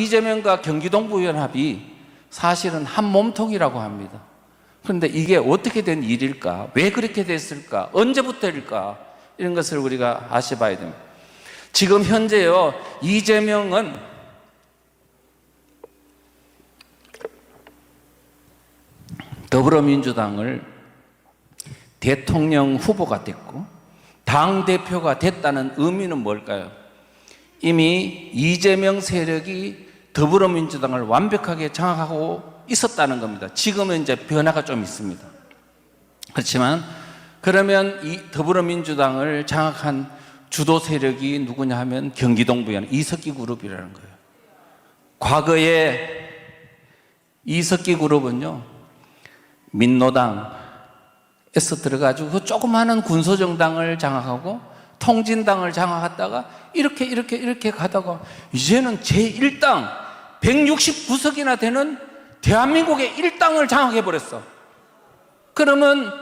이재명과 경기동부연합이 사실은 한 몸통이라고 합니다. 그런데 이게 어떻게 된 일일까? 왜 그렇게 됐을까? 언제부터일까? 이런 것을 우리가 아셔봐야 됩니다. 지금 현재요, 이재명은 더불어민주당을 대통령 후보가 됐고 당대표가 됐다는 의미는 뭘까요? 이미 이재명 세력이 더불어민주당을 완벽하게 장악하고 있었다는 겁니다. 지금은 이제 변화가 좀 있습니다. 그렇지만 그러면 이 더불어민주당을 장악한 주도 세력이 누구냐 하면 경기동부연합 이석기 그룹이라는 거예요. 과거에 이석기 그룹은요, 민노당에서 들어가지고 그 조그마한 군소정당을 장악하고 통진당을 장악하다가 이렇게 가다가 이제는 제1당 169석이나 되는 대한민국의 1당을 장악해버렸어. 그러면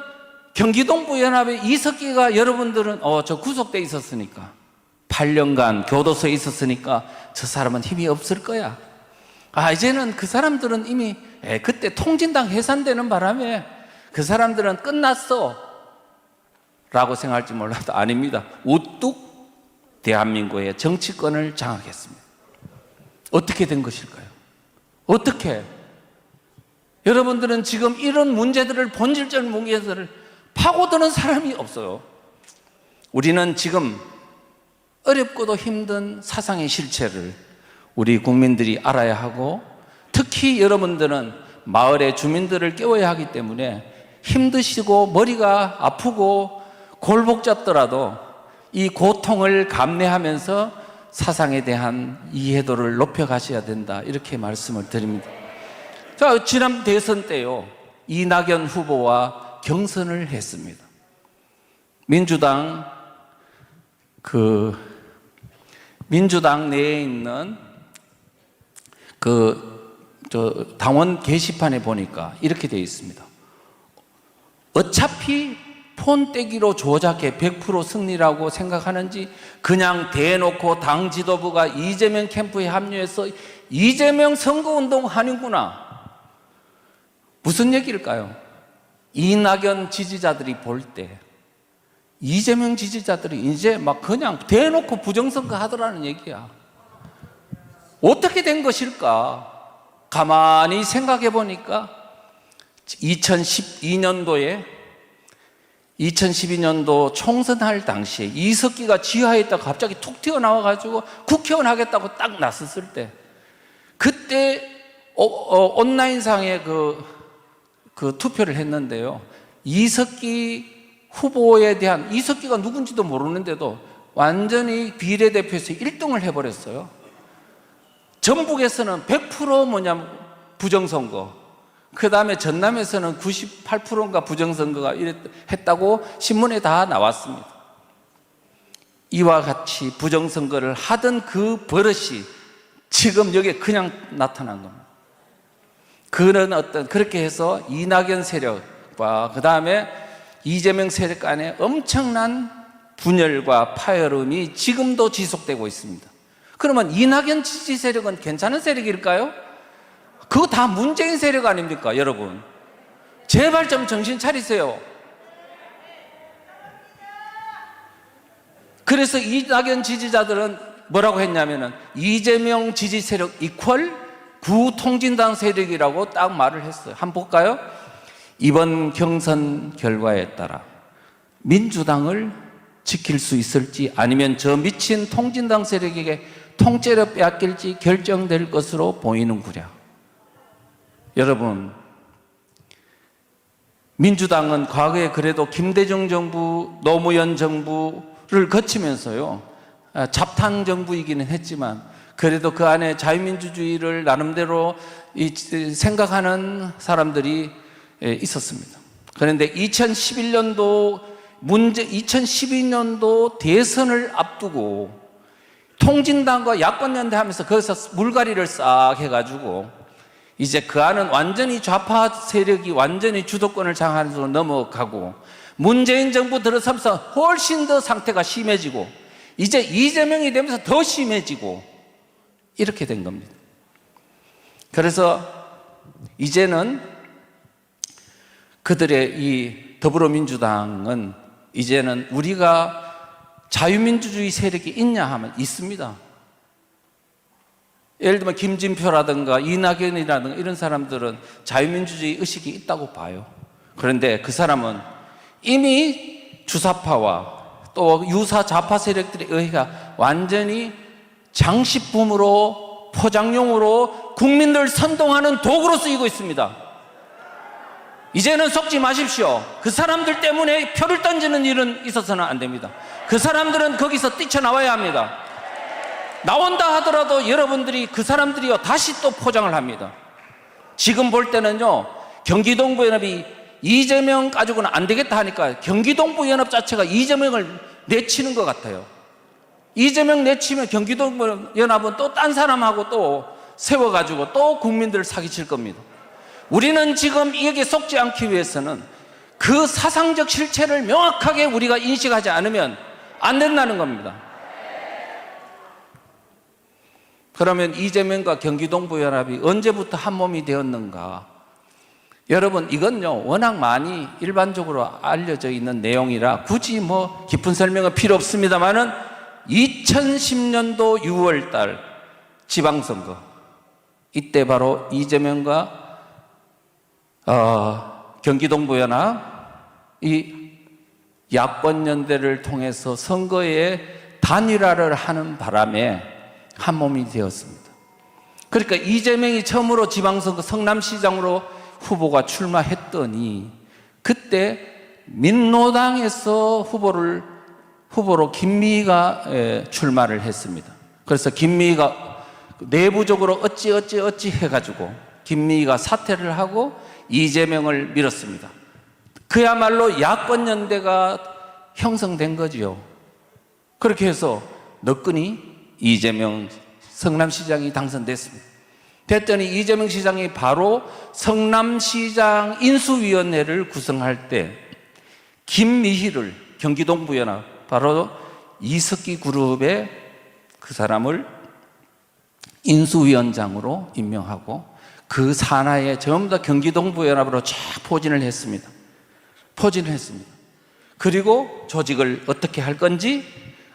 경기동부연합의 이석기가 여러분들은 저 구속돼 있었으니까 8년간 교도소에 있었으니까 저 사람은 힘이 없을 거야. 이제는 그 사람들은 이미 그때 통진당 해산되는 바람에 그 사람들은 끝났어 라고 생각할지 몰라도 아닙니다. 우뚝 대한민국의 정치권을 장악했습니다. 어떻게 된 것일까요? 어떻게? 여러분들은 지금 이런 문제들을, 본질적 문제들을 파고드는 사람이 없어요. 우리는 지금 어렵고도 힘든 사상의 실체를 우리 국민들이 알아야 하고, 특히 여러분들은 마을의 주민들을 깨워야 하기 때문에 힘드시고 머리가 아프고 골복잡더라도 이 고통을 감내하면서 사상에 대한 이해도를 높여가셔야 된다, 이렇게 말씀을 드립니다. 자, 지난 대선 때요, 이낙연 후보와 경선을 했습니다. 민주당 내에 있는 당원 게시판에 보니까 이렇게 되어 있습니다. 어차피 폰떼기로 조작해 100% 승리라고 생각하는지 그냥 대놓고 당 지도부가 이재명 캠프에 합류해서 이재명 선거운동 하는구나. 무슨 얘기일까요? 이낙연 지지자들이 볼 때 이재명 지지자들이 이제 막 그냥 대놓고 부정선거 하더라는 얘기야. 어떻게 된 것일까? 가만히 생각해 보니까 2012년도 총선할 당시에 이석기가 지하에다가 갑자기 툭 튀어나와가지고 국회의원 하겠다고 딱 나섰을 때, 그때 온라인상에 그 투표를 했는데요, 이석기 후보에 대한, 이석기가 누군지도 모르는데도 완전히 비례대표에서 1등을 해버렸어요. 전북에서는 100% 부정선거, 그 다음에 전남에서는 98%인가 부정선거가 했다고 신문에 다 나왔습니다. 이와 같이 부정선거를 하던 그 버릇이 지금 여기에 그냥 나타난 겁니다. 그렇게 해서 이낙연 세력과 그 다음에 이재명 세력 간에 엄청난 분열과 파열음이 지금도 지속되고 있습니다. 그러면 이낙연 지지 세력은 괜찮은 세력일까요? 그거 다 문재인 세력 아닙니까, 여러분? 제발 좀 정신 차리세요. 그래서 이낙연 지지자들은 뭐라고 했냐면은 이재명 지지 세력 이퀄 구통진당 세력이라고 딱 말을 했어요. 한번 볼까요? 이번 경선 결과에 따라 민주당을 지킬 수 있을지 아니면 저 미친 통진당 세력에게 통째로 빼앗길지 결정될 것으로 보이는구려. 여러분, 민주당은 과거에 그래도 김대중 정부, 노무현 정부를 거치면서요, 잡탕 정부이기는 했지만 그래도 그 안에 자유민주주의를 나름대로 생각하는 사람들이 있었습니다. 그런데 2012년도 대선을 앞두고 통진당과 야권연대하면서 거기서 물갈이를 싹 해가지고 이제 그 안은 완전히 좌파 세력이 완전히 주도권을 장악하는 쪽으로 넘어가고, 문재인 정부 들어서면서 훨씬 더 상태가 심해지고, 이제 이재명이 되면서 더 심해지고, 이렇게 된 겁니다. 그래서 이제는 그들의 이 더불어민주당은 이제는 우리가 자유민주주의 세력이 있냐 하면 있습니다. 예를 들면 김진표라든가 이낙연이라든가 이런 사람들은 자유민주주의 의식이 있다고 봐요. 그런데 그 사람은 이미 주사파와 또 유사 좌파 세력들에 의해 완전히 장식품으로 포장용으로 국민들 선동하는 도구로 쓰이고 있습니다. 이제는 속지 마십시오. 그 사람들 때문에 표를 던지는 일은 있어서는 안 됩니다. 그 사람들은 거기서 뛰쳐나와야 합니다. 나온다 하더라도 여러분들이 그 사람들이요 다시 또 포장을 합니다. 지금 볼 때는요 경기동부연합이 이재명 가지고는 안 되겠다 하니까 경기동부연합 자체가 이재명을 내치는 것 같아요. 이재명 내치면 경기동부연합은 또 딴 사람하고 또 세워가지고 또 국민들을 사기칠 겁니다. 우리는 지금 이게 속지 않기 위해서는 그 사상적 실체를 명확하게 우리가 인식하지 않으면 안 된다는 겁니다. 그러면 이재명과 경기동부연합이 언제부터 한 몸이 되었는가? 여러분 이건요 워낙 많이 일반적으로 알려져 있는 내용이라 굳이 뭐 깊은 설명은 필요 없습니다만은 2010년도 6월달 지방선거 이때 바로 이재명과 경기동부연합 이 야권연대를 통해서 선거에 단일화를 하는 바람에 한 몸이 되었습니다. 그러니까 이재명이 처음으로 지방선거 성남시장으로 후보가 출마했더니 그때 민노당에서 후보로 김미희가 출마를 했습니다. 그래서 김미희가 내부적으로 어찌 해가지고 김미희가 사퇴를 하고 이재명을 밀었습니다. 그야말로 야권연대가 형성된 거지요. 그렇게 해서 너끈히 이재명 성남시장이 당선됐습니다. 됐더니 이재명 시장이 바로 성남시장 인수위원회를 구성할 때 김미희를 경기동부연합 바로 이석기 그룹의 그 사람을 인수위원장으로 임명하고 그 산하에 전부 다 경기동부연합으로 쫙 포진을 했습니다. 그리고 조직을 어떻게 할 건지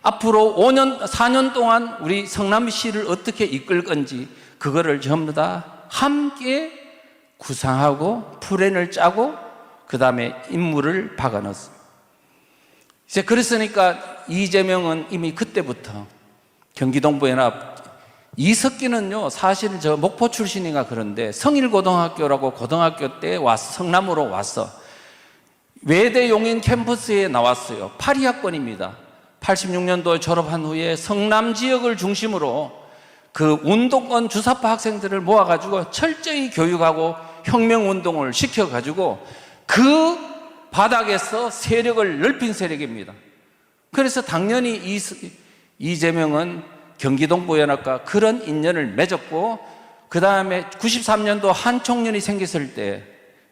앞으로 4년 동안 우리 성남시를 어떻게 이끌 건지 그거를 전부 다 함께 구상하고 플랜을 짜고 그 다음에 인물을 박아넣었습니다. 이제 그랬으니까 이재명은 이미 그때부터 경기동부연합 이석기는요 사실은 저 목포 출신인가 그런데 성일고등학교라고 고등학교 때 성남으로 왔어. 외대 용인 캠퍼스에 나왔어요. 8위학번입니다. 86년도에 졸업한 후에 성남 지역을 중심으로 그 운동권 주사파 학생들을 모아가지고 철저히 교육하고 혁명운동을 시켜가지고 그 바닥에서 세력을 넓힌 세력입니다. 그래서 당연히 이재명은 경기동부연합과 그런 인연을 맺었고 그 다음에 93년도 한 총련이 생겼을 때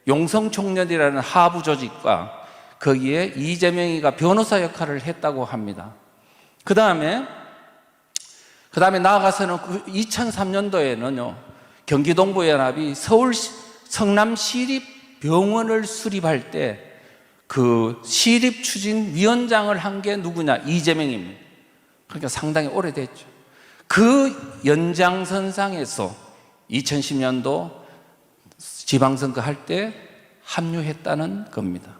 용성총련이라는 하부 조직과 거기에 이재명이가 변호사 역할을 했다고 합니다. 그 다음에 나아가서는 2003년도에는요 경기동부연합이 서울 성남시립병원을 수립할 때 그 시립추진위원장을 한 게 누구냐? 이재명입니다. 그러니까 상당히 오래됐죠. 그 연장선상에서 2010년도 지방선거 할 때 합류했다는 겁니다.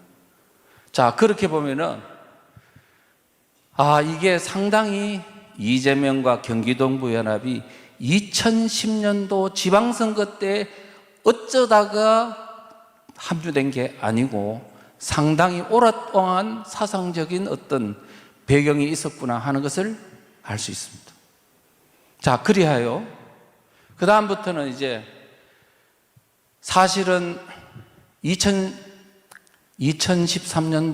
자, 그렇게 보면은 이게 상당히 이재명과 경기동부연합이 2010년도 지방선거 때 어쩌다가 합류된 게 아니고 상당히 오랫동안 사상적인 어떤 배경이 있었구나 하는 것을 알 수 있습니다. 자, 그리하여 그 다음부터는 이제 사실은 2013년도